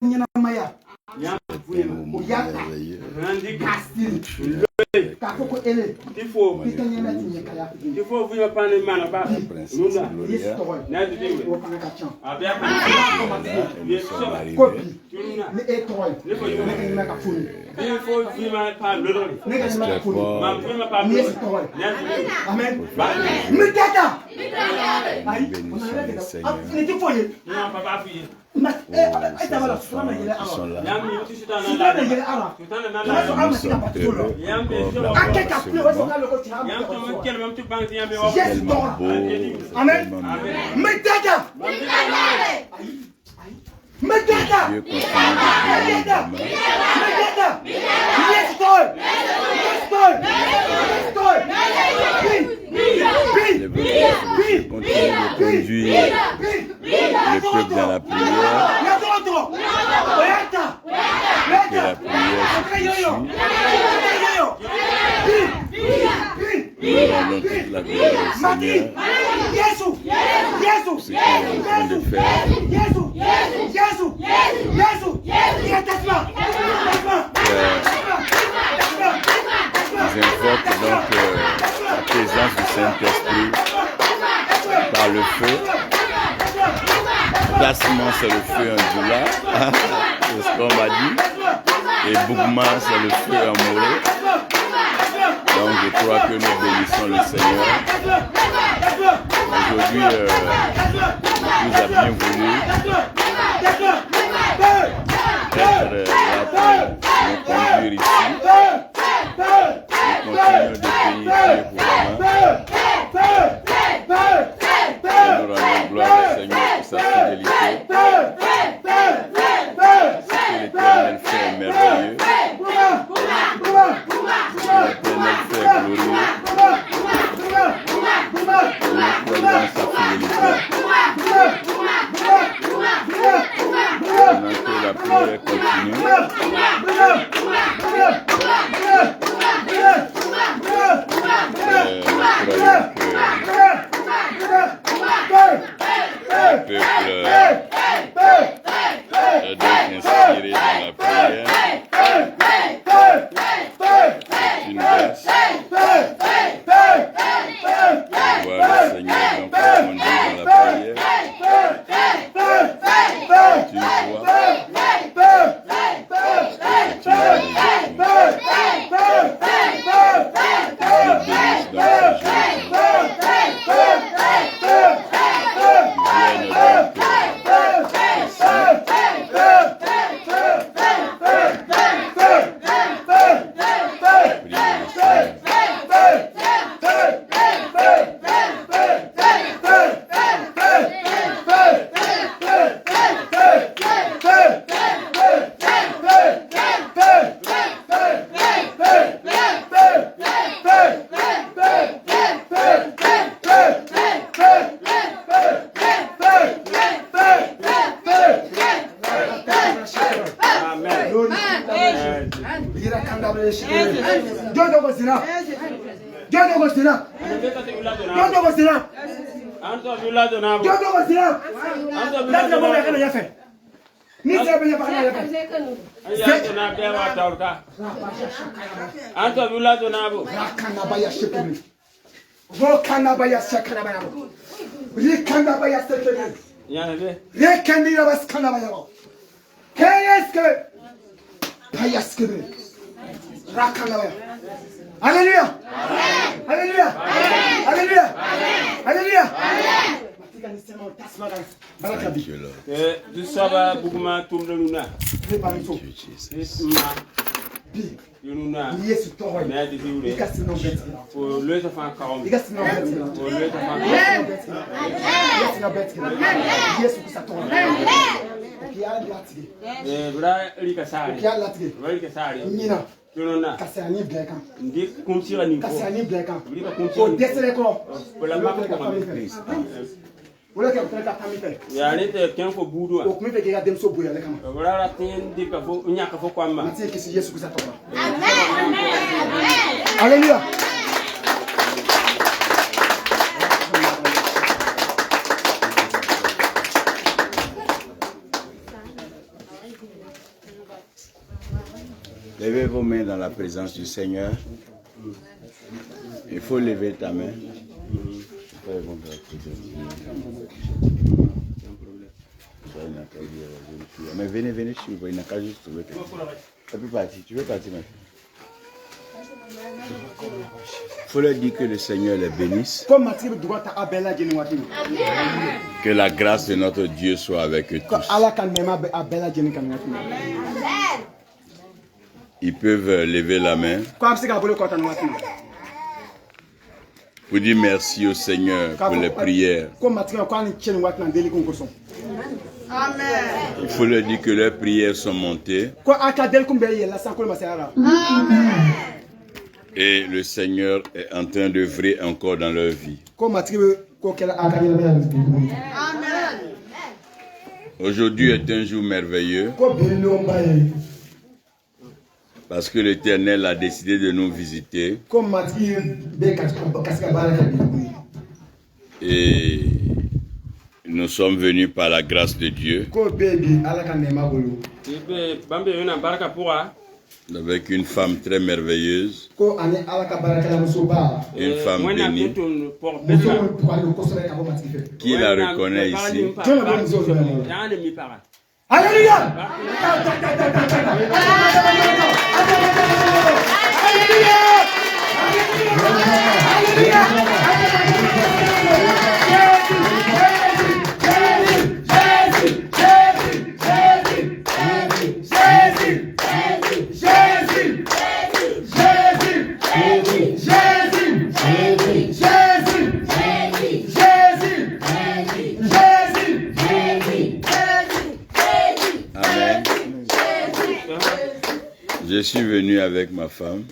Nyamaya. Oyata. Castil. Kakoko ele. Il faut vous me prendre une main là-bas. Le peuple dans la prière. Que la prière nous rendons toute la gloire au Seigneur. Ce qu'il est en train de faire. J'invoque donc la présence du Saint-Esprit par le feu. Placement, c'est le feu Ndjoula, c'est ce qu'on m'a dit. Et Bougma, c'est le feu Amoré. Donc je crois que nous bénissons le Seigneur. Aujourd'hui, il nous a bien voulu être là pour nous conduire ici. Nous continuons de bénir Dieu pour nous rendons gloire au Seigneur pour sa fidélité. Ce que l'Éternel fait est merveilleux. Ce que l'Éternel fait est glorieux. Nous croyons sa fidélité. Pendant que la prière continue. Le peuple est donc inspiré dans la prière. C'est une grâce. Voir le Seigneur donc conduire dans la prière. C'est une joie. C'est une bénédiction. Dieu bénisse donc ces jeunes. Alléluia. Alléluia. Alléluia. Alléluia. Du saba Bougma tourne luna. Yununa. Yesu toy. Na di diwle. Ikasino bet. Pour le fan karom. Ikasino bet. Pour le fan. Yesu bet. Yesu kusaton. Ki ya latige. Bra rika sari. Ki ya latige. Rika sari. Nyina. Yununa. Kasani bleka. Ndi kumsira ni ko. Kasani bleka. Ndi kumsira. O desere ko. Pour la map ko. Wala ke mtaka tamite. Ya ni te ken ko budu. O kumite ke ga demso buya le kama. Wala la tin di ka fo nyaka fo kwamba. Mati ke si Yesu kusaton. Amen. Alléluia. Levez vos mains dans la présence du Seigneur. Il faut lever ta main. Mais venez, je suis il n'a qu'à juste trouver quelqu'un. Tu peux partir, ma fille. Il faut leur dire que le Seigneur les bénisse. Que la grâce de notre Dieu soit avec eux tous. Ils peuvent lever la main pour dire merci au Seigneur pour les prières. Il faut leur dire que leurs prières sont montées. Et le Seigneur est en train d'œuvrer encore dans leur vie. Aujourd'hui est un jour merveilleux. Parce que l'Éternel a décidé de nous visiter. Et nous sommes venus par la grâce de Dieu. Avec une femme très merveilleuse. Une femme bénie. Qui la reconnaît ici? Alléluia! Je suis venu avec ma femme.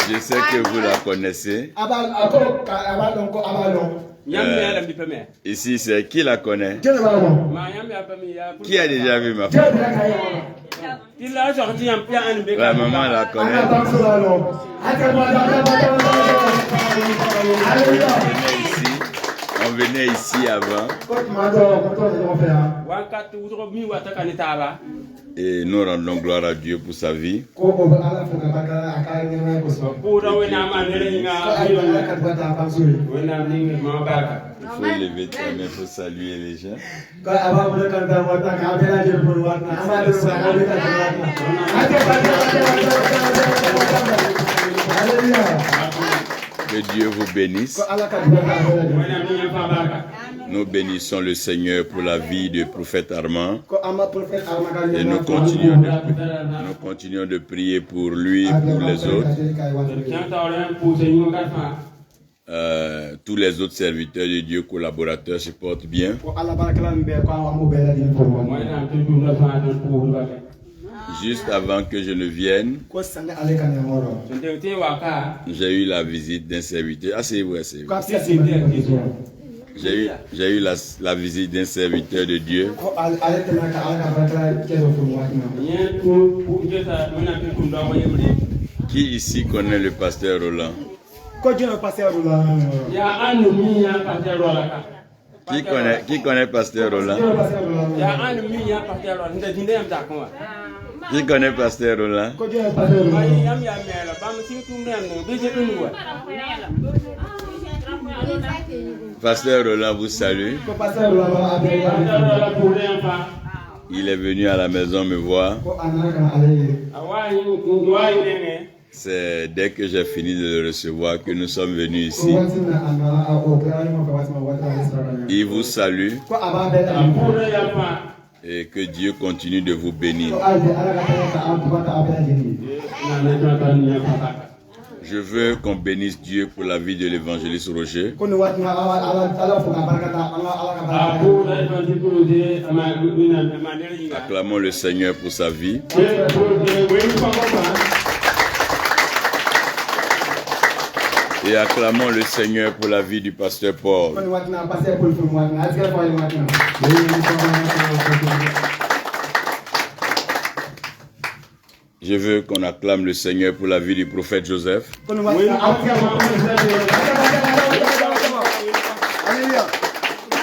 Je sais que vous la connaissez. Ici, c'est qui la connaît? Qui a déjà vu ma femme? La maman la connaît. On venait ici avant. Et nous rendons gloire à Dieu pour sa vie. Il faut lever ta main pour saluer les gens. Que Dieu vous bénisse. Nous bénissons le Seigneur pour la vie du prophète Armand. Et nous continuons de prier pour lui et pour les autres. Tous les autres serviteurs de Dieu, collaborateurs, se portent bien. Juste avant que je ne vienne, j'ai eu la visite d'un serviteur. Asseyez-vous, asseyez-vous. J'ai eu la visite d'un serviteur de Dieu qui ici connaît le pasteur Roland. Qui connaît pasteur Roland? Qui connaît pasteur Roland? Pasteur Roland vous salue. Il est venu à la maison me voir. C'est dès que j'ai fini de le recevoir que nous sommes venus ici. Il vous salue. Et que Dieu continue de vous bénir. Je veux qu'on bénisse Dieu pour la vie de l'évangéliste Roger. Acclamons le Seigneur pour sa vie. Et acclamons le Seigneur pour la vie du pasteur Paul. Je veux qu'on acclame le Seigneur pour la vie du prophète Joseph.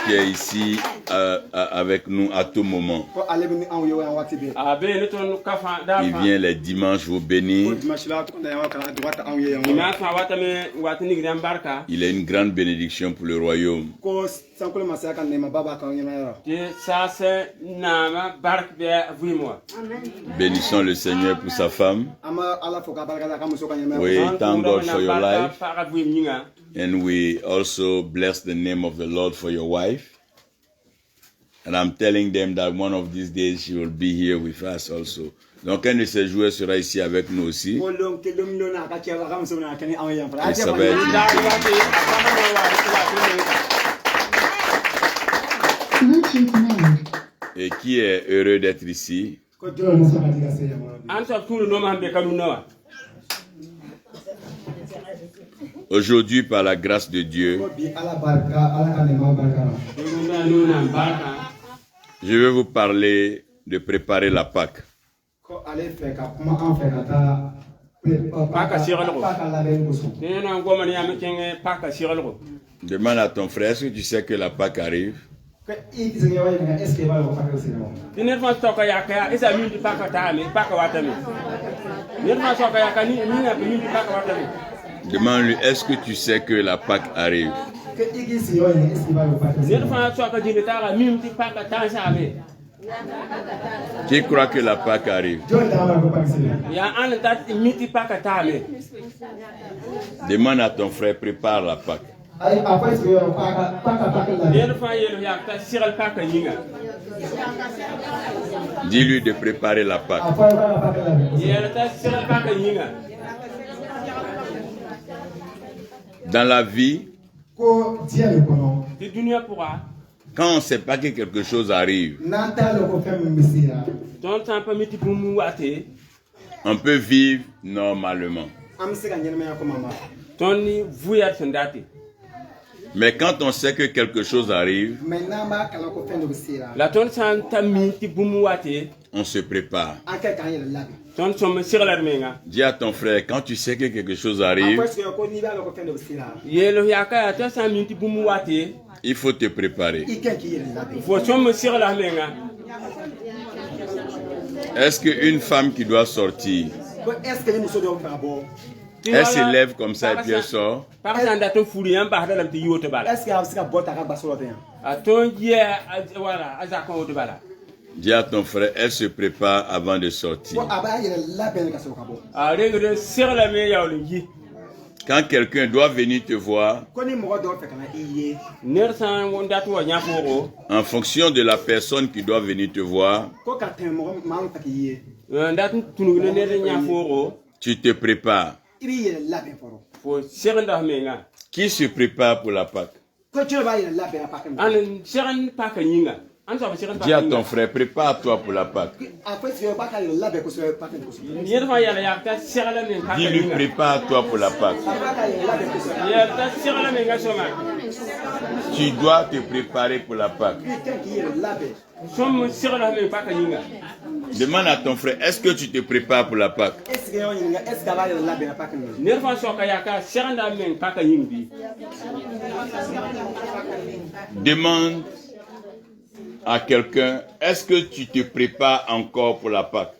Qui est ici avec nous à tout moment. Il vient les dimanches vous bénir. Il est une grande bénédiction pour le royaume. Bénissons le Seigneur pour sa femme. We thank God for your life. And we also bless the name of the Lord for your wife. And I'm telling them that one of these days she will be here with us also. Donc un de ces joueurs sera ici avec nous aussi. Et ça va être et qui est heureux d'être ici? Aujourd'hui, par la grâce de Dieu, je vais vous parler de préparer la Pâque. Demande à ton frère, est-ce que tu sais que la Pâque arrive? Demande-lui, est-ce que tu sais que la Pâque arrive? Qui croit que la Pâque arrive? Demande à ton frère, prépare la Pâque. Dis-lui de préparer la Pâque. Dans la vie, quand on ne sait pas que quelque chose arrive, on peut vivre normalement. Mais quand on sait que quelque chose arrive, on se prépare. Dis à ton frère, quand tu sais que quelque chose arrive, il faut te préparer. Est-ce qu'une femme qui doit sortir, elle se lève comme ça et puis elle sort? Dis à ton frère, elle se prépare avant de sortir. Quand quelqu'un doit venir te voir, en fonction de la personne qui doit venir te voir, tu te prépares. Qui se prépare pour la Pâque? Dis à ton frère, prépare-toi pour la Pâque. Dis-lui, prépare-toi pour la Pâque. Tu dois te préparer pour la Pâque. Demande à ton frère, est-ce que tu te prépares pour la Pâque? Demande à quelqu'un, est-ce que tu te prépares encore pour la Pâque?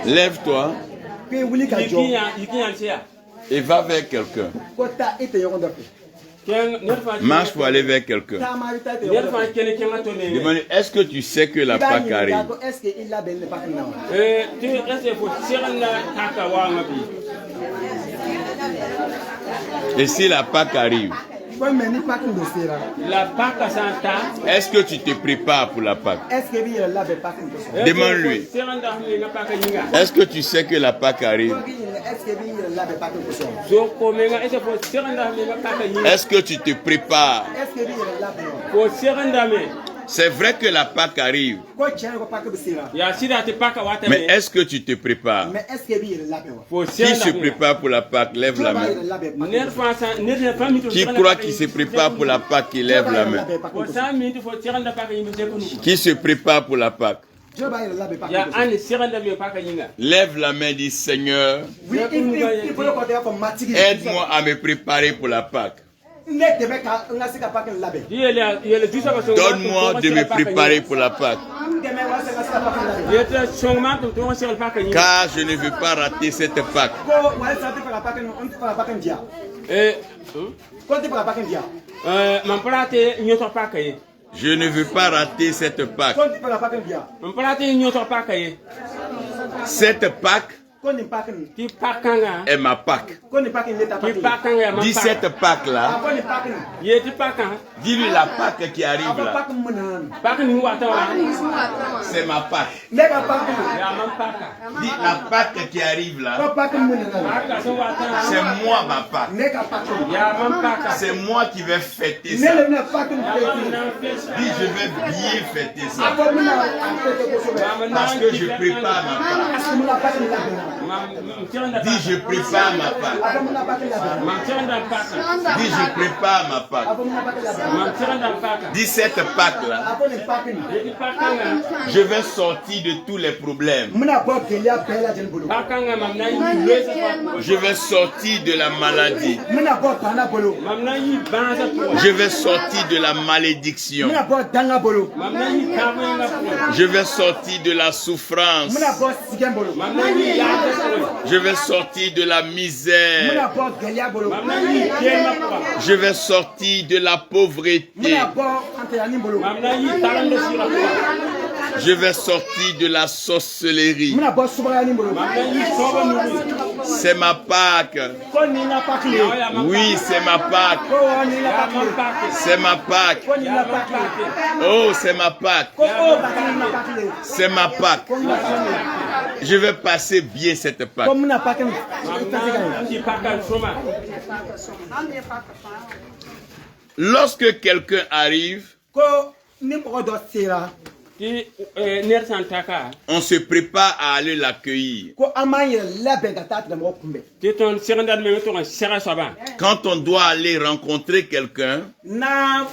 Lève-toi et va vers quelqu'un. Marche pour aller vers quelqu'un. Demande, est-ce que tu sais que la Pâque arrive? Et si la Pâque arrive, est-ce que tu te prépares pour la Pâque? Demande-lui. Est-ce que tu sais que la Pâque arrive? Est-ce que tu te prépares? C'est vrai que la Pâque arrive. Mais est-ce que tu te prépares? Qui se prépare pour la Pâque? Lève la main. Qui croit qu'il se prépare pour la Pâque? Qui lève la main. Qui se prépare pour la Pâque? Ya ani siranda mi pa ka yinga. Lève la main, dis Seigneur, aide-moi à me préparer pour la Pâque. Donne-moi de me préparer pour la Pâque. Car je ne veux pas rater cette Pâque. Je ne veux pas rater cette Pâque. Cette Pâque est ma Pâque. Dis cette Pâque-là. Dis-lui la Pâque qui arrive là. C'est ma Pâque. Dis la Pâque qui arrive là. C'est moi ma Pâque. C'est moi qui vais fêter ça. Dis je vais bien fêter ça. Parce que je prépare ma Pâque. Dis je prépare ma Pâque. Dis je prépare ma Pâque. Dis cette Pâque là. Je vais sortir de tous les problèmes. Je vais sortir de la maladie. Je vais sortir de la malédiction. Je vais sortir de la souffrance. Je vais sortir de la misère. Je vais sortir de la pauvreté. Je vais sortir de la sorcellerie. C'est ma Pâque. Oui, c'est ma Pâque. C'est ma Pâque. Oh, c'est ma Pâque. C'est ma Pâque. Je vais passer bien cette Pâque. Lorsque quelqu'un arrive, on se prépare à aller l'accueillir. Quand on doit aller rencontrer quelqu'un, on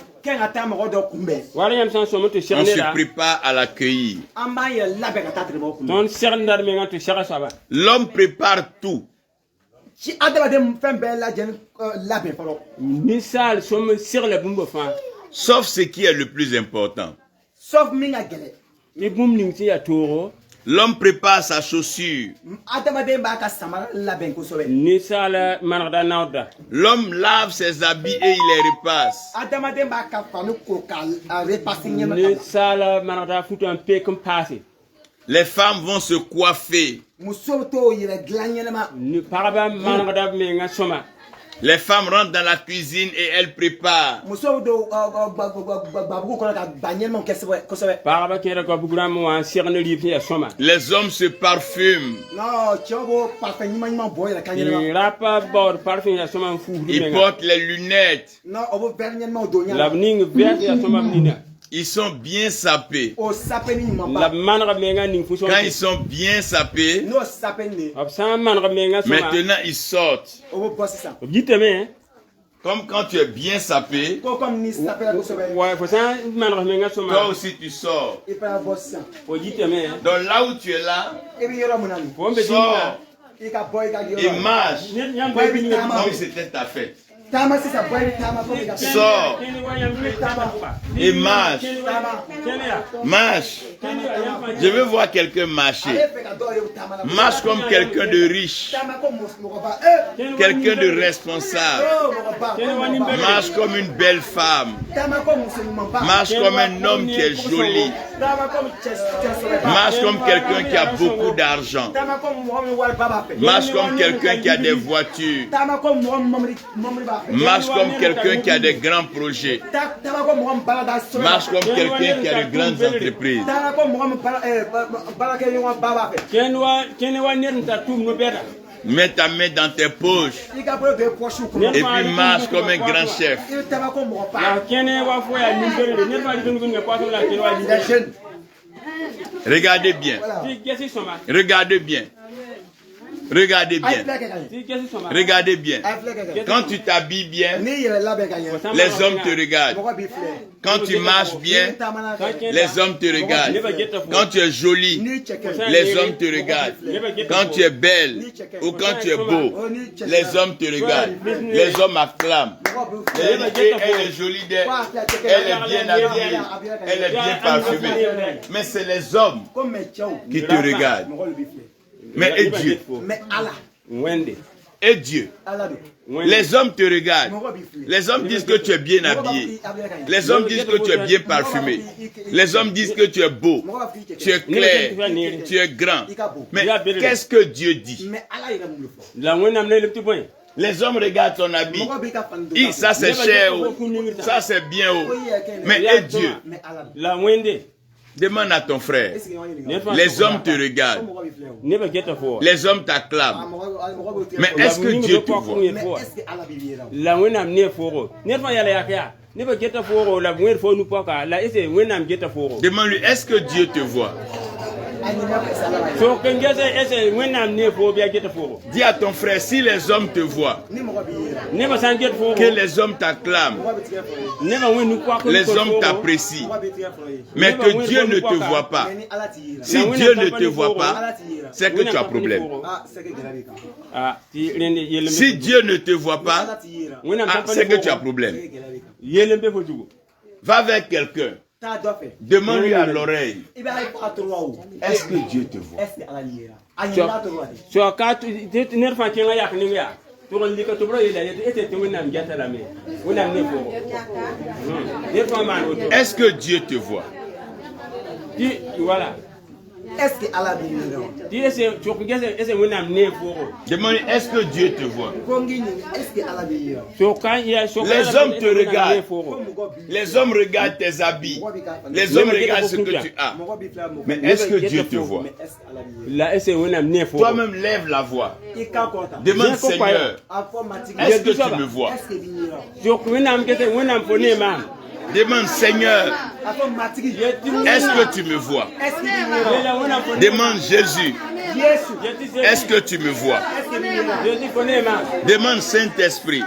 se prépare à l'accueillir. L'homme prépare tout. Sauf ce qui est le plus important. L'homme prépare sa chaussure. L'homme lave ses habits et il les repasse. Les femmes vont se coiffer. Les femmes rentrent dans la cuisine et elles préparent. Les hommes se parfument. Ils portent les lunettes. Ils sont bien sapés. Quand ils sont bien sapés, maintenant ils sortent. Comme quand tu es bien sapé, toi aussi tu sors. Donc là où tu es là, sors et marche comme c'était ta fête. Sors et marche. Marche. Je veux voir quelqu'un marcher. Marche comme quelqu'un de riche. Quelqu'un de responsable. Marche comme une belle femme. Marche comme un homme qui est joli. Marche comme quelqu'un qui a beaucoup d'argent. Marche comme quelqu'un qui a des voitures. Marche comme quelqu'un qui a des grands projets. Marche comme quelqu'un qui a de grandes entreprises. Mets ta main dans tes poches et puis marche comme un grand chef. Regardez bien. Regardez bien. Regardez bien. Regardez bien. Quand tu t'habilles bien, les hommes te regardent. Quand tu marches bien, les hommes te regardent. Quand tu es jolie, les hommes te regardent. Quand tu es belle ou quand tu es beau, les hommes te regardent. Les hommes acclament. Elle est jolie, elle est bien habillée, elle est bien parfumée. Mais c'est les hommes qui te regardent. Mais et Dieu? Et Dieu? Les hommes te regardent. Les hommes disent que tu es bien habillé. Les hommes disent que tu es bien parfumé. Les hommes disent que tu es beau. Tu es clair. Tu es grand. Mais qu'est-ce que Dieu dit? Les hommes regardent ton habit. Ça c'est cher. Ça c'est bien. Mais et Dieu? Demande à ton frère. Les hommes te regardent. Les hommes t'acclament. Mais est-ce que Dieu te voit? Demande-lui, est-ce que Dieu te voit? Dis à ton frère, si les hommes te voient, que les hommes t'acclament, les hommes t'apprécient, mais que Dieu ne te voit pas. Si Dieu ne te voit pas, c'est que tu as problème. Si Dieu ne te voit pas, c'est que tu as problème. Va vers quelqu'un. Demande-lui à l'oreille. Est-ce que Dieu te voit? Est-ce que Dieu te voit? Voilà. Est-ce que Allah demande, est-ce que Dieu te voit? Les hommes te regardent. Les hommes regardent tes habits. Les hommes regardent ce que tu as. Mais est-ce que Dieu te voit? Toi-même lève la voix. Demande, Seigneur, est-ce que tu me vois? Demande, Seigneur, est-ce que tu me vois? Demande, Jésus, est-ce que tu me vois? Demande, Saint-Esprit,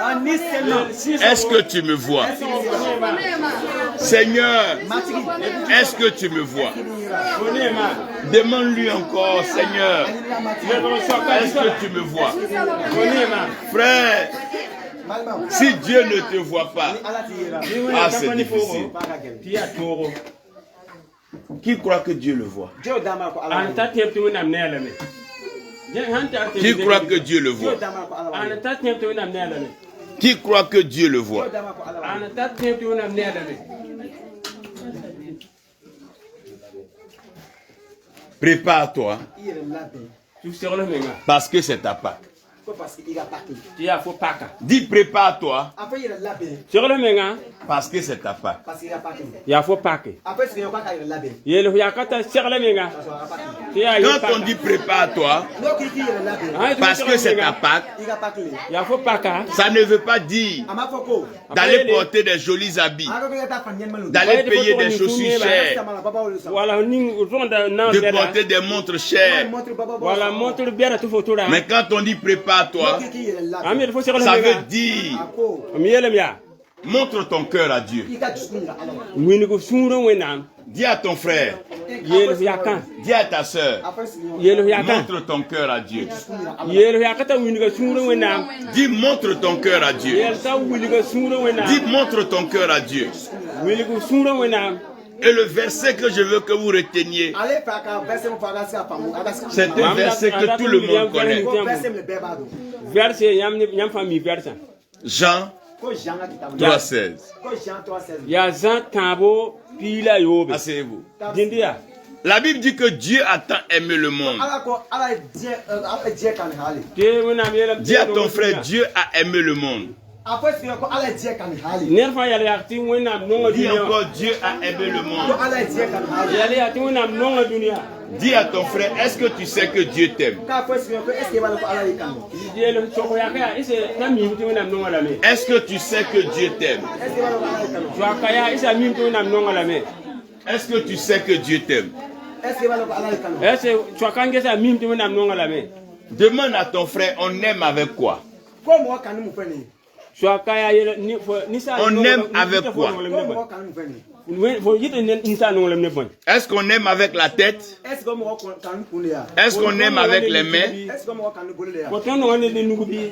est-ce que tu me vois? Seigneur, est-ce que tu me vois? Demande-lui encore, Seigneur, est-ce que tu me vois? Frère, si Dieu ne te voit pas, c'est difficile. Qui croit que Dieu le voit? Qui croit que Dieu le voit? Qui croit que Dieu le voit? Prépare-toi, parce que c'est ta Pâque. Dis, prépare-toi, parce que c'est ta Pâque. Quand on dit prépare-toi, parce que c'est ta Pâque, ça ne veut pas dire d'aller porter des jolis habits, d'aller payer des chaussures chères, de porter des montres chères. Mais quand on dit prépare-toi, ça veut dire montre ton cœur à Dieu. Dis à ton frère, dis à ta soeur, montre ton cœur à Dieu. Dis montre ton cœur à Dieu. Dis montre ton cœur à Dieu. Et le verset que je veux que vous reteniez, c'est un verset que tout le monde connaît. Jean 3,16. Asseyez-vous. La Bible dit que Dieu a tant aimé le monde. Dis à ton frère, Dieu a aimé le monde. Dis encore, Dieu a aimé le monde. Dis à ton frère, est-ce que tu sais que Dieu t'aime? Est-ce que tu sais que Dieu t'aime? Est-ce que tu sais que Dieu t'aime? Demande à ton frère, on aime avec quoi? On aime avec quoi? Est-ce qu'on aime avec la tête? Est-ce qu'on aime avec les mains?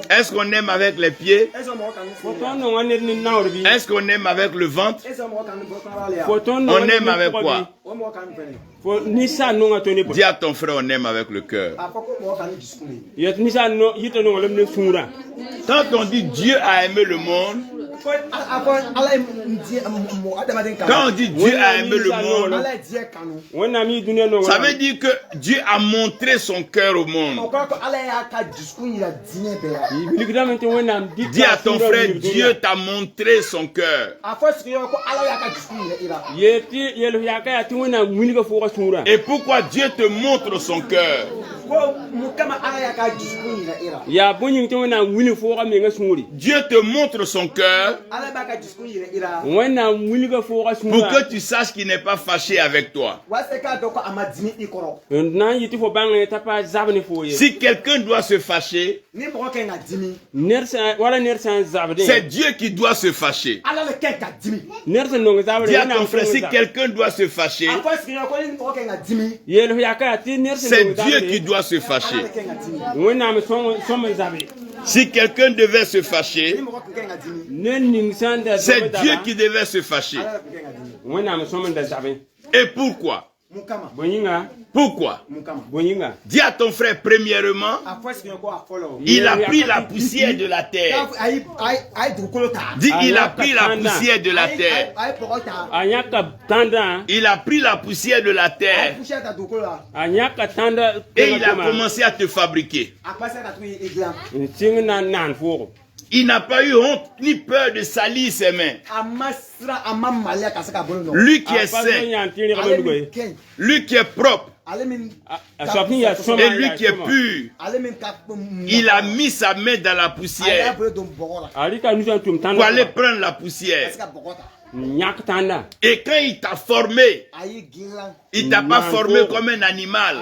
Est-ce qu'on aime avec les pieds? Est-ce qu'on aime avec le ventre? On aime avec quoi? Dis à ton frère, on aime avec le cœur. Quand on dit Dieu a aimé le monde, quand on dit Dieu a aimé le monde, ça veut dire que Dieu a montré son cœur au monde. Dis à ton frère, Dieu t'a montré son cœur. Et pourquoi Dieu te montre son cœur? Dieu te montre son cœur pour que tu saches qu'il n'est pas fâché avec toi. Si quelqu'un doit se fâcher, c'est Dieu qui doit se fâcher. Dis à ton frère, si quelqu'un doit se fâcher, c'est Dieu qui doit se fâcher. Si quelqu'un devait se fâcher, c'est Dieu qui devait se fâcher. Et pourquoi? Pourquoi? Dis à ton frère, premièrement, il a pris la poussière de la terre. Dis, il a pris la poussière de la terre. Il a pris la poussière de la terre. Et il a commencé à te fabriquer. Il n'a pas eu honte ni peur de salir ses mains. Lui qui est saint, lui qui est propre, et lui qui est pur, il a mis sa main dans la poussière pour aller prendre la poussière. Et quand il t'a formé, il t'a pas formé comme un animal.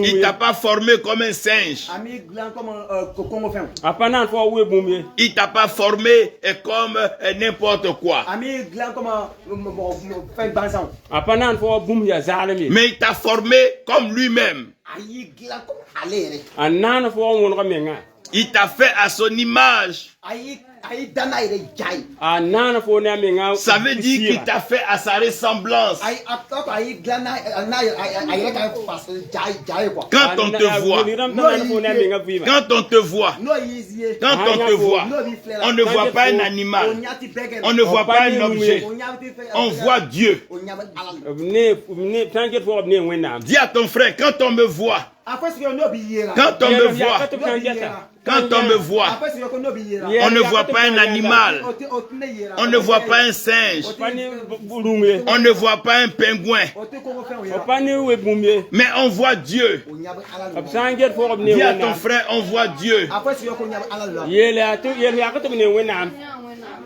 Il t'a pas formé comme un singe. Il t'a pas formé comme n'importe quoi. Mais il t'a formé comme lui-même. Il t'a fait à son image. Ça veut dire qu'il t'a fait à sa ressemblance. Quand on te voit, on ne voit pas un animal, on ne voit pas un objet, on voit Dieu. Dis à ton frère, quand on me voit, on ne voit pas un animal, on ne voit pas un singe, on ne voit pas un pingouin, mais on voit Dieu. Dis à ton frère, on voit Dieu.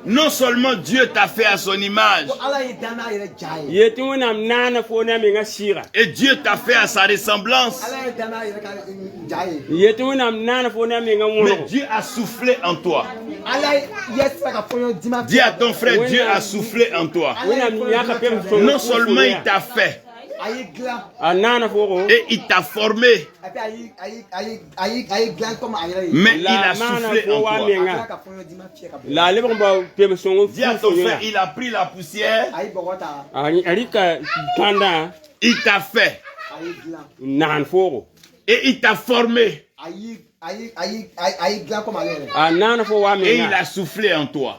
Non seulement Dieu t'a fait à son image, et Dieu t'a fait à sa ressemblance, mais Dieu a soufflé en toi. Dis à ton frère, Dieu a soufflé en toi. Non seulement il t'a fait, et il t'a formé, mais il a soufflé en toi. Dis à ton frère, il a pris la poussière, il t'a fait, et il t'a formé, et il a soufflé en toi.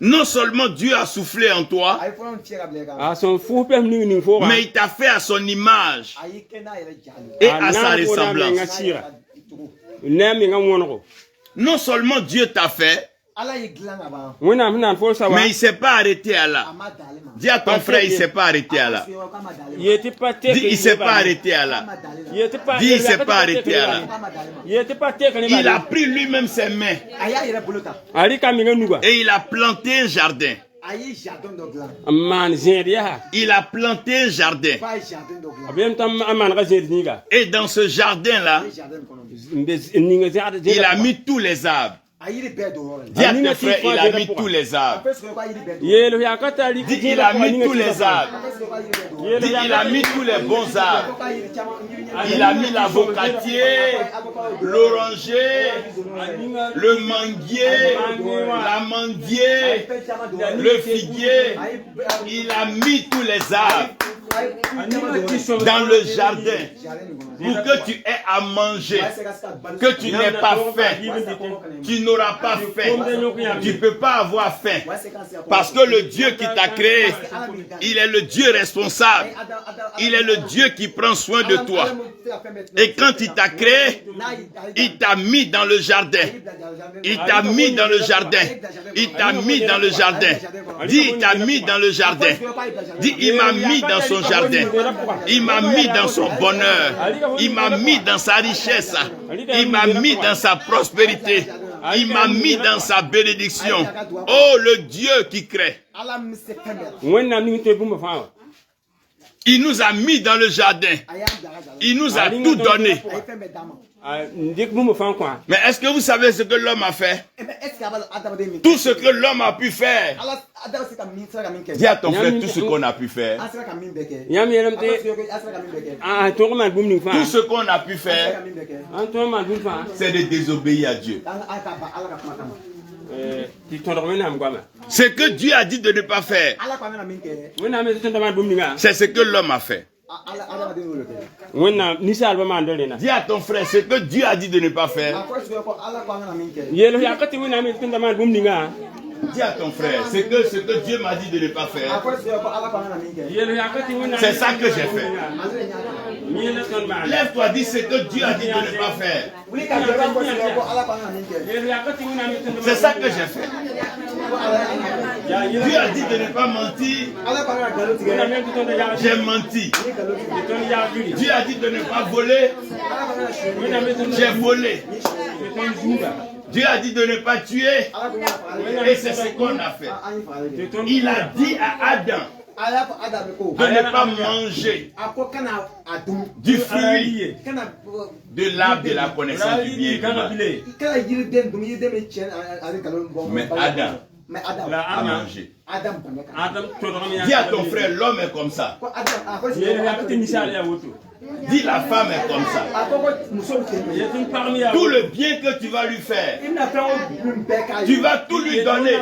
Non seulement Dieu a soufflé en toi, mais il t'a fait à son image et à sa ressemblance. Non seulement Dieu t'a fait, mais il ne s'est pas arrêté à là. Dis à ton frère, il ne s'est pas arrêté à là. Dis, il ne s'est pas arrêté à là. Dis, il ne s'est pas arrêté à là. Il a pris lui-même ses mains et il a planté un jardin. Il a planté un jardin. Et dans ce jardin-là, il a mis tous les arbres. Dis à tes frères, il a mis tous les arbres. Dis, il a mis tous les arbres. Dis, il a mis tous les bons arbres. Il a mis l'avocatier, l'oranger, le manguier, l'amandier, le figuier. Il a mis tous les arbres dans le jardin pour que tu aies à manger, que tu n'aies pas faim, tu n'auras pas faim, tu ne peux pas avoir faim, parce que le Dieu qui t'a créé, il est le Dieu responsable, il est le Dieu qui prend soin de toi. Et quand il t'a créé, il t'a mis dans le jardin, il t'a mis dans le jardin, il t'a mis dans le jardin. Dis, il t'a mis dans le jardin. Dis, il m'a mis dans son jardin. Il m'a mis dans son bonheur. Il m'a mis dans sa richesse. Il m'a mis dans sa prospérité. Il m'a mis dans sa bénédiction. Oh, le Dieu qui crée. Il nous a mis dans le jardin. Il nous a tout donné. Mais est-ce que vous savez ce que l'homme a fait? Tout ce que l'homme a pu faire. Dis à ton frère tout ce qu'on a pu faire. Tout ce qu'on a pu faire, c'est de désobéir à Dieu. Ce que Dieu a dit de ne pas faire, c'est ce que l'homme a fait. Dis à ton frère, ce que Dieu a dit de ne pas faire. Dis à ton frère, ce que Dieu m'a dit de ne pas faire, c'est ça que j'ai fait. Lève-toi, dis ce que Dieu a dit de ne pas faire. C'est ça que j'ai fait. Dieu a dit de ne pas mentir. J'ai menti. Dieu a dit de ne pas voler. J'ai volé. Dieu a dit de ne pas tuer. Et c'est ce qu'on a fait. Il a dit à Adam de ne pas manger du fruit de l'arbre de la connaissance du bien et du mal. Mais Adam a mangé. Dis à ton frère, l'homme est comme ça. Dis, la femme est comme ça. Tout le bien que tu vas lui faire, tu vas tout lui donner.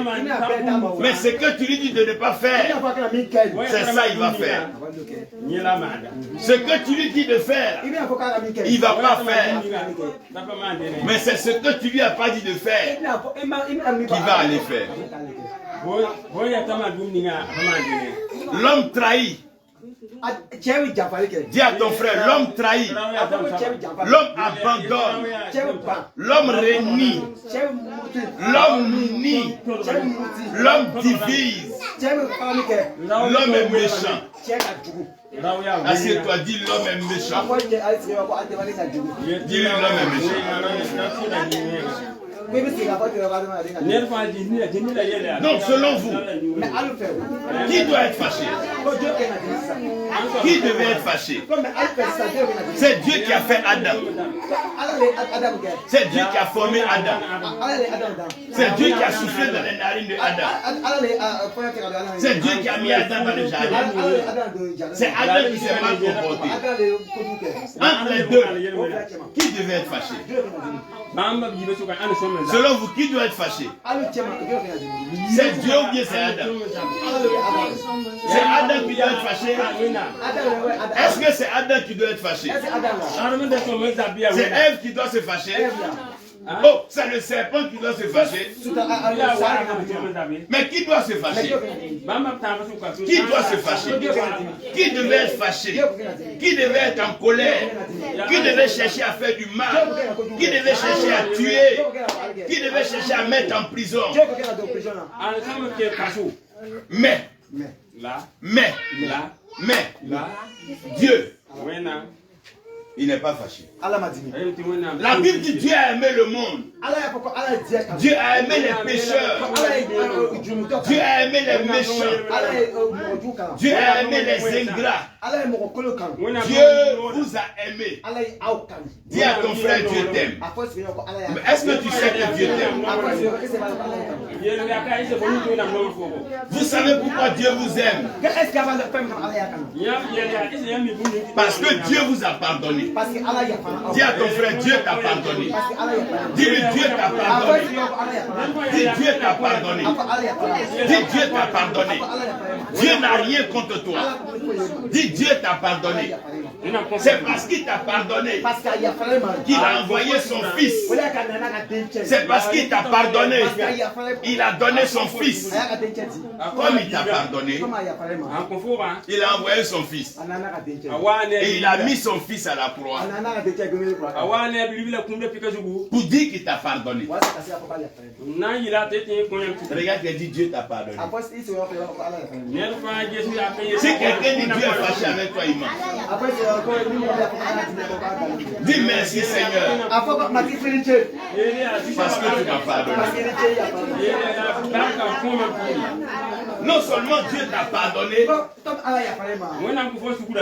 Mais ce que tu lui dis de ne pas faire, c'est ça il va faire. Ce que tu lui dis de faire, il ne va pas faire. Mais c'est ce que tu lui as pas dit de faire qu'il va aller faire. L'homme trahit. Dis à ton frère, l'homme trahit, l'homme abandonne, l'homme renie, l'homme nie, l'homme divise, l'homme est méchant. Assieds-toi, dis l'homme est méchant. Dis l'homme est méchant. Donc selon vous, qui doit être fâché? Qui devait être fâché? C'est Dieu qui a fait Adam. C'est Dieu qui a formé Adam. C'est Dieu qui a soufflé dans les narines de Adam. C'est Dieu qui a mis Adam dans le jardin. C'est Adam qui s'est mal comporté. Entre les deux, qui devait être fâché? Selon vous, qui doit être fâché? C'est Dieu ou bien c'est Adam? C'est Adam qui doit être fâché? Est-ce que c'est Adam qui doit être fâché? C'est Ève qui doit se fâcher? Oh, c'est le serpent qui doit se fâcher. Mais qui doit se fâcher? Qui doit se fâcher? Qui devait être fâché? Qui devait être en colère? Qui devait chercher à faire du mal? Qui devait chercher à tuer? Qui devait chercher à mettre en prison? Mais Dieu Il n'est pas fâché. Allah m'a dit. La Bible dit Dieu a aimé le monde. Dieu a aimé les pécheurs. Dieu a aimé les méchants. Dieu a aimé les ingrats. Dieu vous a aimé. Dis à ton frère Dieu t'aime. Est-ce que tu sais que Dieu t'aime? Vous savez pourquoi Dieu vous aime? Parce que Dieu vous a pardonné. Dis à ton frère, Dieu t'a pardonné. Dis-lui, Dieu t'a pardonné. Dis, Dieu t'a pardonné. Dis, Dieu t'a pardonné. Dieu n'a rien contre toi. Dis, Dieu t'a pardonné. C'est parce qu'il t'a pardonné qu'il a envoyé son fils. C'est parce qu'il t'a pardonné. Il a donné son fils. Comme il t'a pardonné, il a envoyé son fils. Et il a mis son fils à la croix pour dire qu'il t'a pardonné. Regarde, il dit Dieu t'a pardonné. Si quelqu'un dit Dieu est fâché avec toi, il ment. Dis merci Seigneur. Parce que tu m'as pardonné. Non seulement Dieu t'a pardonné,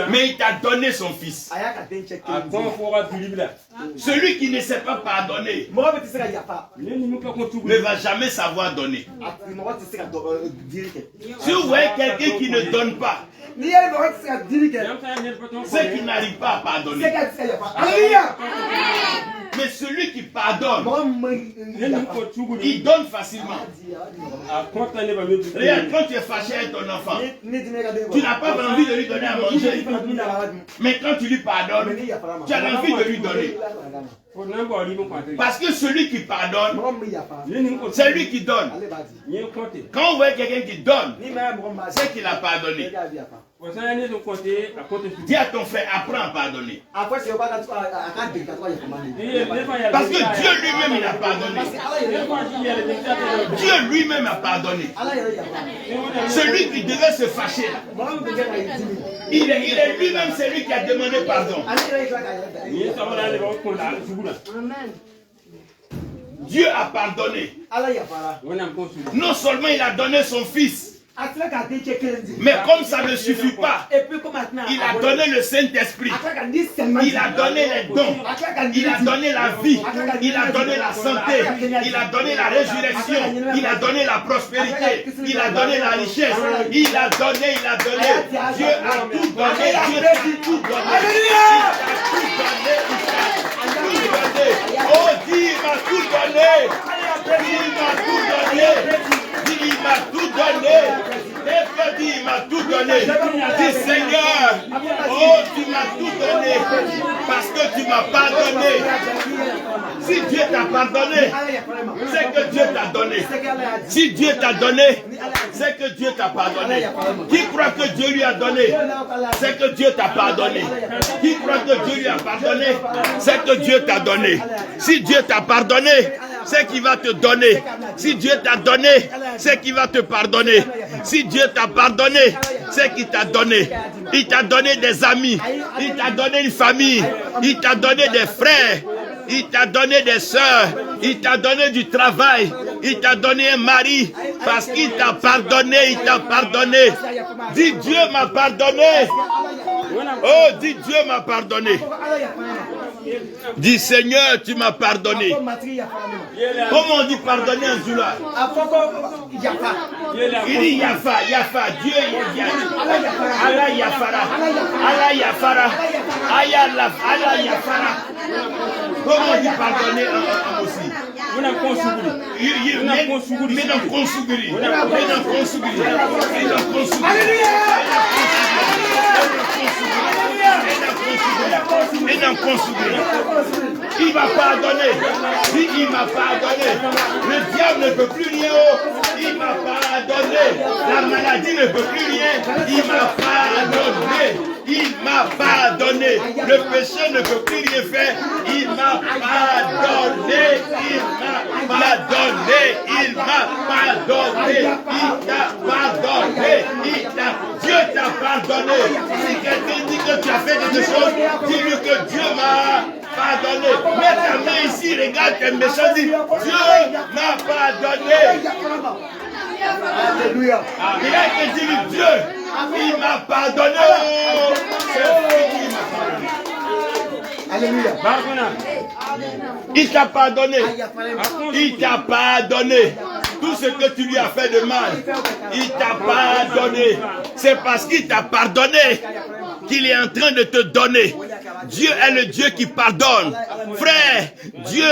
mais il t'a donné son fils. Celui qui ne sait pas pardonner ne va jamais savoir donner. Si vous voyez quelqu'un qui ne donne pas, c'est qu'il n'arrive pas à pardonner. Mais celui qui pardonne, il donne facilement. Regarde, quand tu es fâché avec ton enfant, tu n'as pas envie de lui donner à manger. Mais quand tu lui pardonnes, tu as envie de lui donner. Parce que celui qui pardonne, c'est lui qui donne. Quand vous voyez quelqu'un qui donne, c'est qu'il a pardonné. Dis à ton frère, apprends à pardonner. Parce que Dieu lui-même, il a pardonné. Dieu lui-même a pardonné. Celui qui devait se fâcher là, il est lui-même celui qui a demandé pardon. Dieu a pardonné. Non seulement il a donné son fils, mais comme ça ne suffit pas, il a donné le Saint-Esprit, il a donné les dons, il a donné la vie, il a donné la santé, il a donné la résurrection, il a donné la prospérité, il a donné la richesse, il a donné. Dieu a tout donné, Dieu a tout donné. Oh, dis, il m'a tout donné. Il m'a tout donné. Il m'a tout donné. Il m'a tout donné. Dis Seigneur, oh tu m'as tout donné parce que tu m'as pardonné. Si Dieu t'a pardonné, c'est que Dieu t'a donné. Si Dieu t'a donné, c'est que Dieu t'a pardonné. Qui croit que Dieu lui a donné, c'est que Dieu t'a pardonné. Qui croit que Dieu lui a pardonné, c'est que Dieu t'a donné. Si Dieu t'a pardonné, c'est qu'il va te donner. Si Dieu t'a donné, c'est qu'il va te pardonner. Si Dieu t'a pardonné, c'est qu'il t'a donné. Il t'a donné des amis, il t'a donné une famille, il t'a donné des frères, il t'a donné des sœurs, il t'a donné du travail, il t'a donné un mari, parce qu'il t'a pardonné, il t'a pardonné. Dis Dieu m'a pardonné. Oh, dis Dieu m'a pardonné. Dis Seigneur, tu m'as pardonné. Comment on dit pardonner en Zula? Il dit Yafa, Yafa, Dieu Allah Yafara, Allah Yafara, Allah Yafara. Comment on dit pardonner en aussi? Il m'a pardonné. Il m'a pardonné. Le diable ne peut plus rien. Il m'a pardonné. La maladie ne peut plus rien. Il m'a pardonné. Il m'a pardonné. Le péché ne peut plus rien faire. Il m'a pardonné. Il m'a pardonné. Il m'a pardonné. Il t'a pardonné. Dieu t'a pardonné. Si quelqu'un dit que tu as fait quelque chose, dis-lui que Dieu m'a pardonné. Mets ta main ici, regarde tes méchants, dis Dieu m'a pardonné. Alléluia. Regarde que dis Dieu, il m'a pardonné. Alléluia. Il t'a pardonné. Il t'a pardonné. Tout ce que tu lui as fait de mal, il t'a pardonné. C'est parce qu'il t'a pardonné qu'il est en train de te donner. Dieu est le Dieu qui pardonne. Frère, Dieu,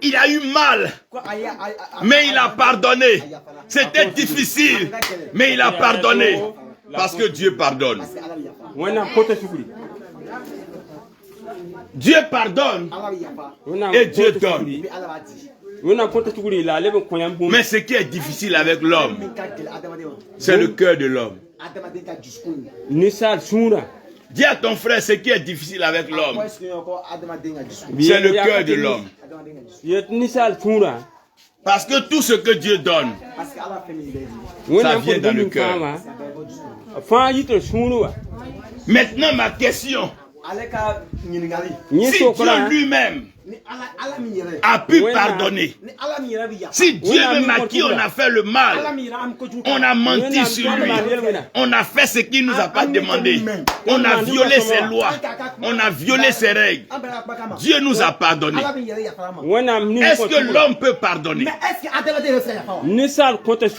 il a eu mal, mais il a pardonné. C'était difficile, mais il a pardonné. Parce que Dieu pardonne. Dieu pardonne et Dieu donne. Mais ce qui est difficile avec l'homme, c'est le cœur de l'homme. Dis à ton frère ce qui est difficile avec l'homme, c'est le cœur de l'homme. Parce que tout ce que Dieu donne, ça vient dans le cœur. Maintenant, ma question, si Dieu lui-même a pu pardonner, si Dieu même à qui on a fait le mal, on a menti sur lui, on a fait ce qu'il nous a pas demandé, on a violé ses lois, on a violé ses règles, Dieu nous a pardonné. Est-ce que l'homme peut pardonner?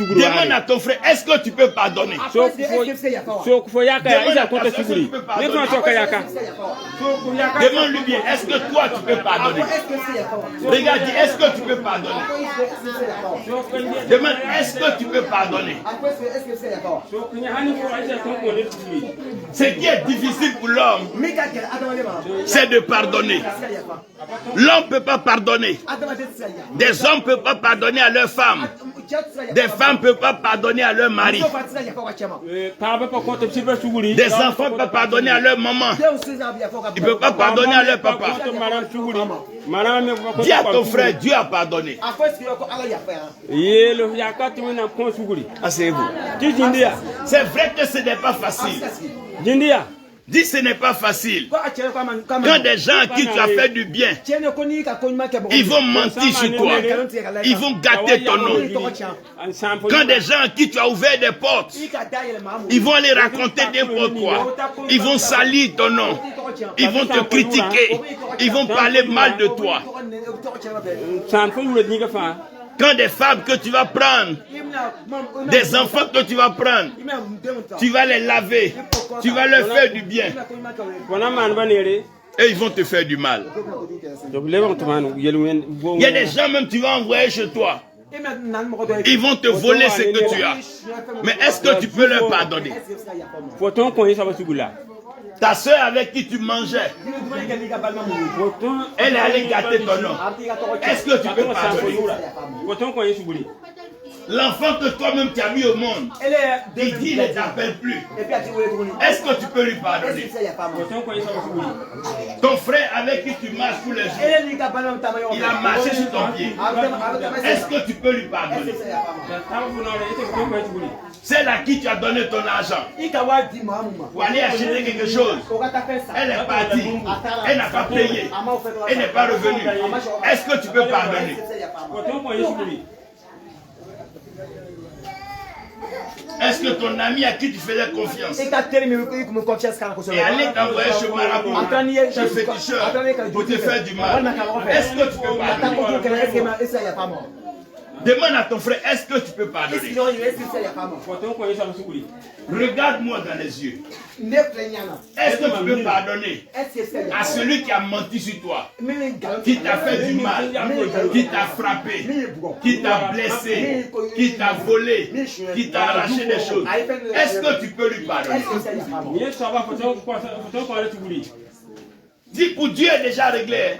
Demande à ton frère, est-ce que tu peux pardonner? Demande-lui bien, est-ce que toi tu peux pardonner? Regarde, est-ce que tu peux pardonner? Demande, est-ce que tu peux pardonner? Ce qui est difficile pour l'homme, c'est de pardonner. L'homme ne peut pas pardonner. Des hommes ne peuvent pas pardonner à leurs femmes. Des femmes ne peuvent pas pardonner à leur mari. Des enfants ne peuvent pas pardonner à leur maman. Ils ne peuvent pas pardonner à leur papa. Dis à ton frère, Dieu a pardonné. Asseyez-vous. C'est vrai que ce n'est pas facile. Dis ce n'est pas facile. Quand des gens à qui tu as fait du bien, ils vont mentir sur toi. Ils vont gâter ton nom. Quand des gens à qui tu as ouvert des portes, ils vont aller raconter n'importe quoi. Ils vont salir ton nom. Ils vont te critiquer. Ils vont parler mal de toi. Quand des femmes que tu vas prendre, des enfants que tu vas prendre, tu vas les laver, tu vas leur faire du bien. Et ils vont te faire du mal. Il y a des gens même que tu vas envoyer chez toi. Ils vont te voler ce que tu as. Mais est-ce que tu peux leur pardonner? Ta soeur avec qui tu mangeais, elle est allée gâter ton nom. Est-ce que tu peux pardonner? L'enfant que toi-même tu as mis au monde, il dit il ne t'appelle plus. Est-ce que tu peux lui pardonner? Ton frère avec qui tu marches tous les jours, il a marché sur ton pied. Est-ce que tu peux lui pardonner? Celle à qui tu as donné ton argent pour aller acheter quelque chose, elle est partie, elle n'a pas payé, elle n'est pas revenue. Est-ce que tu peux pardonner? Est-ce que ton ami à qui tu faisais confiance est allé t'envoyer chez Marabout, chez féticheur, pour te faire du mal? Est-ce que tu peux pardonner? Demande à ton frère, est-ce que tu peux pardonner? Regarde-moi dans les yeux. Est-ce que tu peux pardonner à celui qui a menti sur toi, qui t'a fait du mal, qui t'a frappé, qui t'a blessé, qui t'a volé, qui t'a arraché des choses? Est-ce que tu peux lui pardonner? Dis pour Dieu est déjà réglé.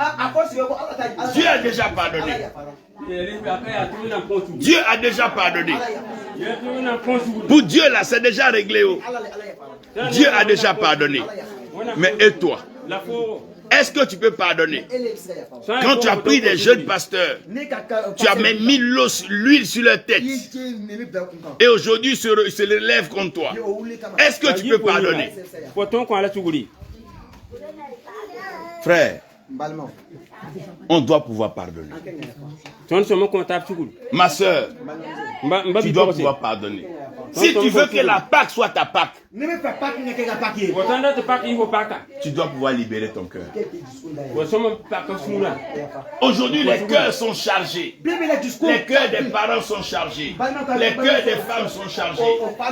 Dieu a déjà pardonné. Dieu a déjà pardonné. Pour Dieu là, c'est déjà réglé. Dieu a déjà pardonné. Mais et toi? Est-ce que tu peux pardonner? Quand tu as pris des jeunes pasteurs, tu as même mis l'huile sur leur tête. Et aujourd'hui, ils se relèvent contre toi. Est-ce que tu peux pardonner? Frère, on doit pouvoir pardonner. Ma soeur, tu dois pouvoir pardonner. Si tu veux que la Pâque soit ta Pâque, tu dois pouvoir libérer ton cœur. Aujourd'hui, les cœurs sont chargés. Les cœurs des parents sont chargés. Les cœurs des femmes sont chargés.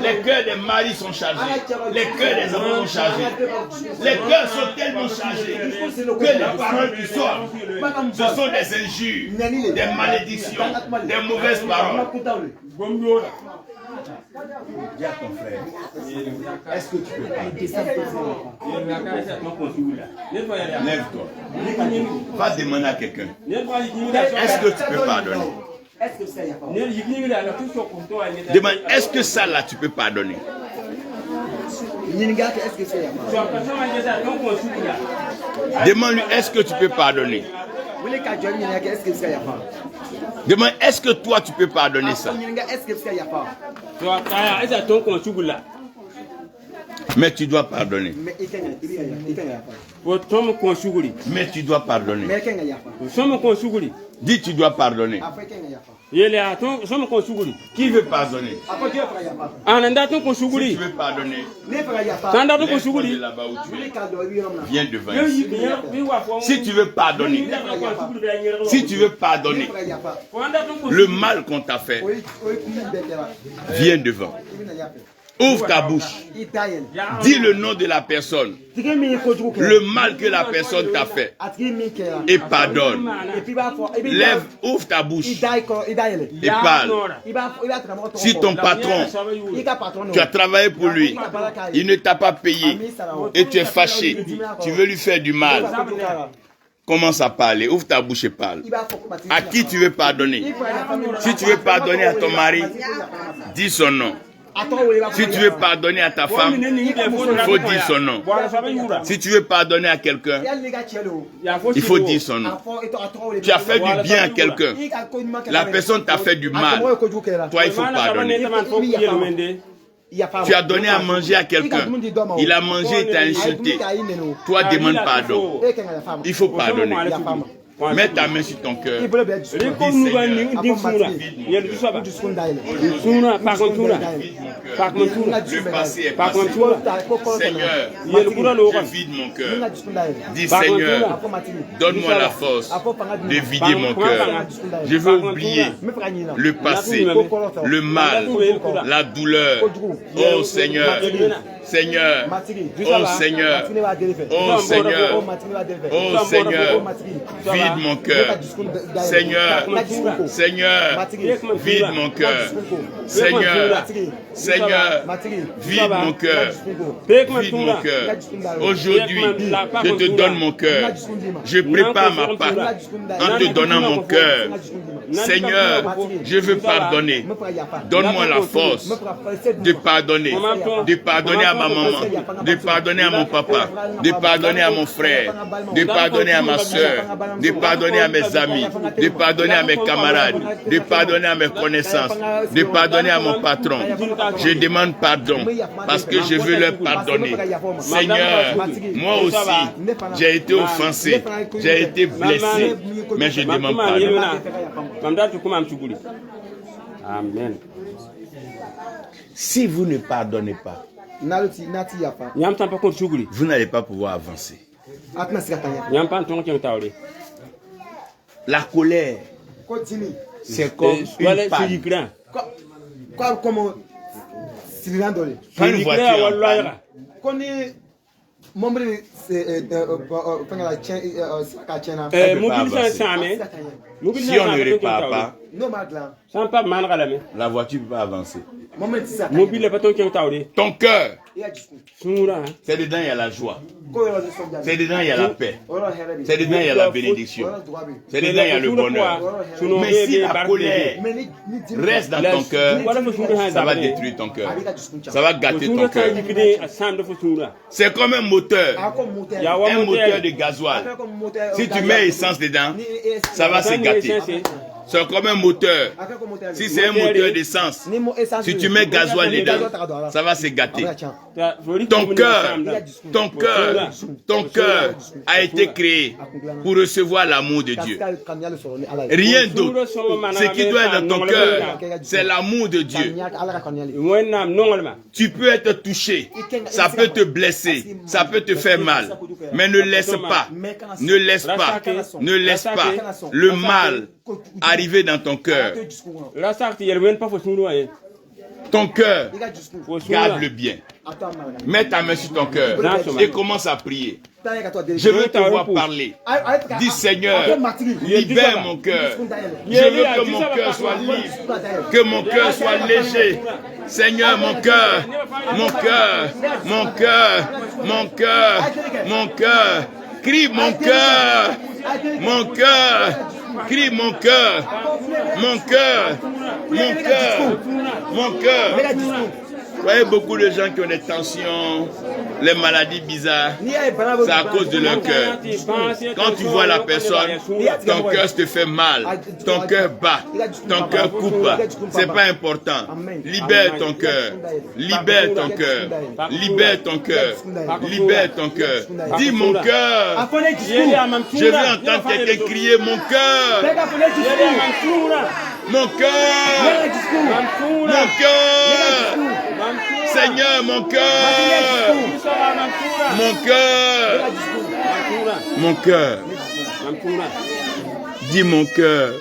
Les cœurs des maris sont chargés. Les cœurs des enfants sont chargés. Les cœurs sont tellement chargés que les paroles qui sortent, ce sont des injures, des malédictions, des mauvaises paroles. Dis à ton frère, est-ce que tu peux pardonner? Lève-toi. Va demander à quelqu'un. Est-ce que tu peux pardonner? Demande, est-ce que ça là tu peux pardonner? Demande-lui, est-ce que tu peux pardonner? Demande, est-ce que toi tu peux pardonner ça? Mais tu dois pardonner. Mais tu dois pardonner. Dis, tu dois pardonner. Qui veut pardonner? Si tu veux pardonner, là-bas où tu es, viens devant ici. Si tu veux pardonner, le mal qu'on t'a fait, viens devant. Ouvre ta bouche. Dis le nom de la personne. Le mal que la personne t'a fait. Et pardonne. Lève, ouvre ta bouche. Et parle. Si ton patron, tu as travaillé pour lui, il ne t'a pas payé et tu es fâché, tu veux lui faire du mal, commence à parler. Ouvre ta bouche et parle. À qui tu veux pardonner? Si tu veux pardonner à ton mari, dis son nom. Si tu veux pardonner à ta femme, il faut dire son nom. Si tu veux pardonner à quelqu'un, il faut dire son nom. Tu as fait du bien à quelqu'un. La personne t'a fait du mal. Toi, il faut pardonner. Tu as donné à manger à quelqu'un. Il a mangé et t'a insulté. Toi, demande pardon. Il faut pardonner. Mets ta main sur ton cœur. Le passé est passé. Seigneur, je vide mon cœur. Dis Seigneur, donne-moi la force de vider mon cœur. Je veux oublier le passé, le mal, la douleur. Oh Seigneur, Seigneur, oh Seigneur, oh Seigneur, oh Seigneur, vide mon cœur. Seigneur, Seigneur, vide mon cœur. Seigneur, Seigneur, vide mon cœur. Vide mon cœur. Aujourd'hui, je te donne mon cœur. Je prépare ma part en te donnant mon cœur. Seigneur, je veux pardonner. Donne-moi la force de pardonner à ma maman, de pardonner à mon papa, de pardonner à mon frère, de pardonner à ma soeur, de pardonner à mes amis, de pardonner à mes camarades, de pardonner à mes connaissances, de pardonner à mon patron. Je demande pardon parce que je veux leur pardonner. Seigneur, moi aussi, j'ai été offensé, j'ai été blessé, mais je demande pardon. Amen. Si vous ne pardonnez pas, vous n'allez pas pouvoir avancer. La colère, c'est comme une panne. Quand une voiture si on ne répare pas, la voiture ne peut pas avancer. Ton cœur C'est dedans il y a la joie. C'est dedans il y a la paix. C'est dedans il y a la bénédiction. C'est dedans il y a le bonheur. Mais si la colère reste dans ton cœur, ça va détruire ton cœur. Ça va gâter ton cœur. C'est comme un moteur. Un moteur de gasoil. Si tu mets essence dedans, ça va se gâter. C'est comme un moteur. Si c'est un moteur d'essence, si tu mets gasoil dedans, ça va se gâter. Ton cœur a été créé pour recevoir l'amour de Dieu. Rien d'autre. Ce qui doit être dans ton cœur, c'est l'amour de Dieu. Tu peux être touché, ça peut te blesser, ça peut te faire mal, mais ne laisse pas le mal arriver dans ton cœur. Ton cœur, garde le bien. Mets ta main sur ton cœur et commence à prier. Je veux te voir parler. Dis Seigneur, libère mon cœur. Je veux que mon cœur soit libre, que mon cœur soit léger. Seigneur, mon cœur, crie mon cœur, crie mon cœur. Vous voyez beaucoup de gens qui ont des tensions, les maladies bizarres, c'est à cause de leur cœur. Quand tu vois la personne, ton cœur te fait mal, ton cœur bat, ton cœur coupe. C'est pas important. Libère ton cœur, libère ton cœur, libère ton cœur, libère ton cœur. Dis mon cœur. Je veux entendre quelqu'un crier mon cœur. Mon cœur, Seigneur, mon cœur, mon cœur, dis mon cœur.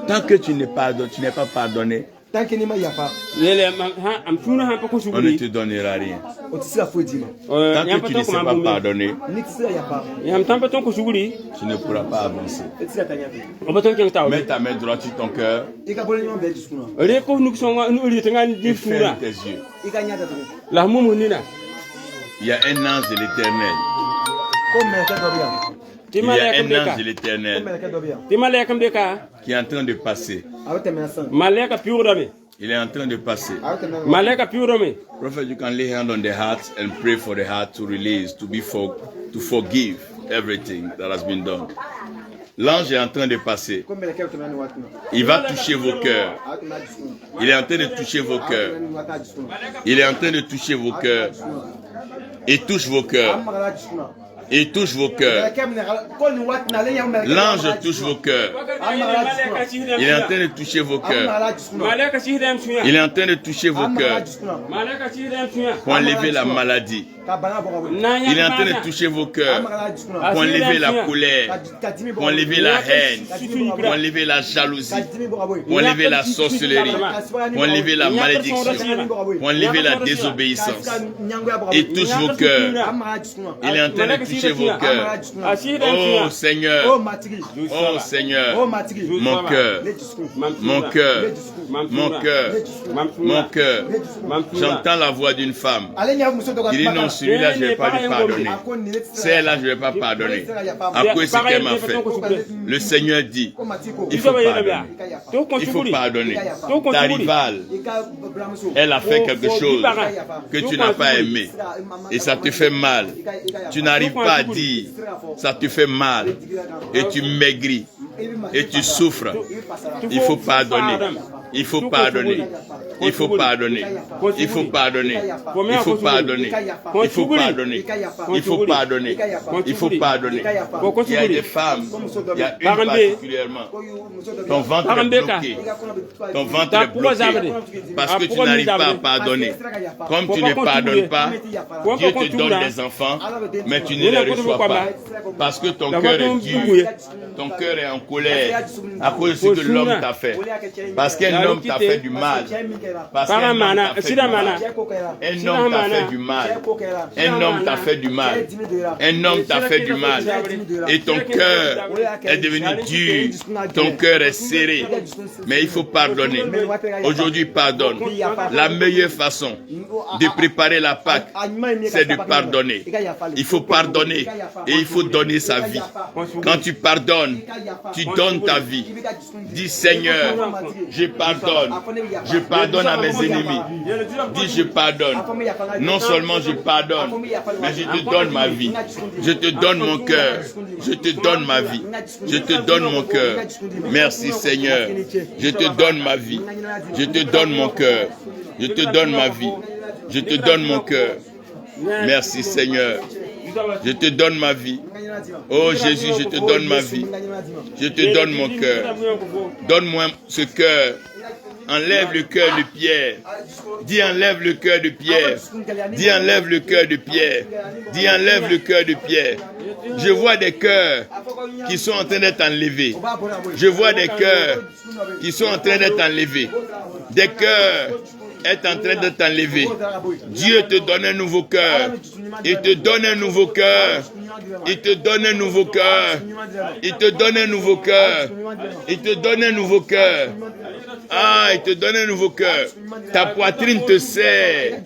Tant que tu n'es pas pardonné, on ne te donnera rien. Tant que tu ne sais pas pardonner, tu ne pourras pas avancer. Mets ta main droite sur ton cœur et ferme tes yeux. Il y a un ange de l'Éternel. Il y a un ange de l'Éternel qui est en train de passer. Il est en train de passer. Prophet, you can lay hand on the heart and pray for the heart to release, to forgive everything that has been done. L'ange est en train de passer. Il va toucher vos cœurs. Il est en train de toucher vos cœurs. Il est en train de toucher vos cœurs. Et touche vos cœurs. Il touche vos cœurs. L'ange touche vos cœurs. Il est en train de toucher vos cœurs. Il est en train de toucher vos cœurs pour enlever la maladie. Il est en train de toucher vos cœurs pour enlever la colère, pour enlever la haine, pour enlever la jalousie, pour enlever la sorcellerie, pour enlever la malédiction, pour enlever la désobéissance. Il touche vos cœurs. Il est en train de toucher vos cœurs. Oh Seigneur, oh Seigneur, mon cœur, mon cœur, mon cœur, mon cœur. J'entends la voix d'une femme. Il dit non, celui-là je ne vais pas lui pardonner. Celle-là je ne vais pas pardonner. À cause de ce qu'elle m'a fait. Le Seigneur dit, il faut pardonner. Il faut pardonner. Ta rivale, elle a fait quelque chose que tu n'as pas aimé. Et ça te fait mal. Tu n'arrives pas à dire, ça te fait mal. Et tu maigris. Et tu souffres. Il faut pardonner. Il faut pardonner. Il faut pardonner. Il faut pardonner. Il faut pardonner. Il faut pardonner. Il faut pardonner. Il faut pardonner. Il y a des femmes, il y a une particulièrement. Ton ventre est bloqué. Ton ventre est bloqué parce que tu n'arrives pas à pardonner. Comme tu ne pardonnes pas, Dieu te donne des enfants, mais tu ne les reçois pas. Parce que ton cœur est dur. Ton cœur est en colère à cause de ce que l'homme t'a fait. Parce qu'un homme t'a fait du mal. Parce qu'un homme t'a fait du mal. Un homme t'a fait du mal. Un homme t'a fait du mal. Un homme t'a fait du mal. Et ton cœur est devenu dur. Ton cœur est serré. Mais il faut pardonner. Aujourd'hui, pardonne. La meilleure façon de préparer la Pâque, c'est de pardonner. Il faut pardonner et il faut donner sa vie. Quand tu pardonnes, tu donnes ta vie. Dis Seigneur, je pardonne. Je pardonne à mes ennemis. Dis je pardonne. Non seulement je pardonne, mais je te donne ma vie. Je te donne mon cœur. Je te donne ma vie. Je te donne mon cœur. Merci Seigneur. Je te donne ma vie. Je te donne mon cœur. Je te donne ma vie. Je te donne mon cœur. Merci Seigneur. Je te donne ma vie. Oh Jésus, je te donne ma vie. Je te donne mon cœur. Donne-moi ce cœur. Enlève le cœur de Pierre. Dis enlève le cœur de Pierre. Dis enlève le cœur de Pierre. Dis enlève le cœur de Pierre. Je vois des cœurs qui sont en train d'être enlevés. Je vois des cœurs qui sont en train d'être enlevés. Des cœurs est en train d'être enlevés. Dieu te donne un nouveau cœur. Il te donne un nouveau cœur. Il te donne un nouveau cœur. Il te donne un nouveau cœur. Il te donne un nouveau cœur. Ah, il te donne un nouveau cœur. Ta poitrine te serre.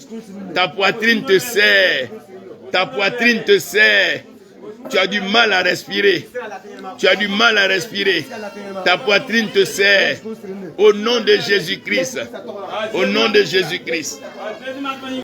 Ta poitrine te serre. Ta poitrine te serre. Tu as du mal à respirer. Tu as du mal à respirer. Ta poitrine te serre. Au nom de Jésus-Christ. Au nom de Jésus-Christ.